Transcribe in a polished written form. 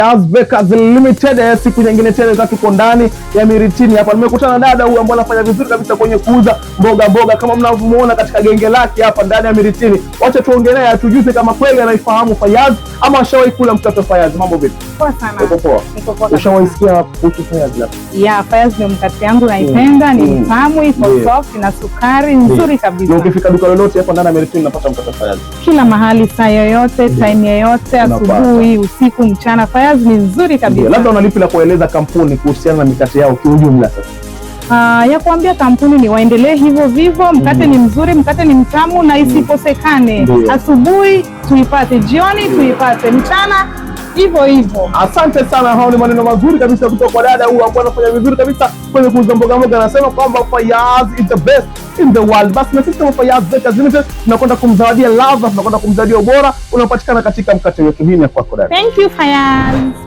Fayaz Bakers Limited. Siku nyingine tena tuko ndani ya Miritini hapa. Nimekutana na dada huyu ambaye anafanya vizuri kabisa kwenye kuuza mboga kama mnavyomuona katika genge lake hapa ndani ya Miritini. Wacha tuongelee atujuze kama kweli anaifahamu Fayaz ama ashawahi kula mtoto Fayaz. Mambo vipi? Poa sana. Niko poa. Ushawahi sikia kuhusu Fayaz labda? Yeah, Fayaz ni mkate yangu naipenda, ni mtamu, iko soft na sukari nzuri kabisa. Ukifika duka lolote hapa ndani ya Miritini unapata mtoto Fayaz. Kila mahali, saa yoyote, time yoyote, asubuhi, usiku, mchana, Fayaz ni nzuri kabisa. Labda unalipi la kueleza kampuni kuhusiana na mikate yao kiujumla sasa? Ya kuambia kampuni ni waendelee hivyo vivyo, mkate ni mzuri, mkate ni mtamu na isikosekane. Asubuhi tuipate, jioni tuipate, mchana hivyo hivyo. Asante sana, hao ni maneno mazuri kabisa kutoka kwa dada huyu ambaye anafanya vizuri kabisa kwenye kuuza mboga. Anasema kwamba Fayaz is the best in the world. Basi na sisi kama Fayaz Bakers Limited tunakwenda kumzawadia ladha, tunakwenda kumzawadia ubora unaopatikana katika mkate wetu. Hii ni kwako dada. Thank you Fayaz.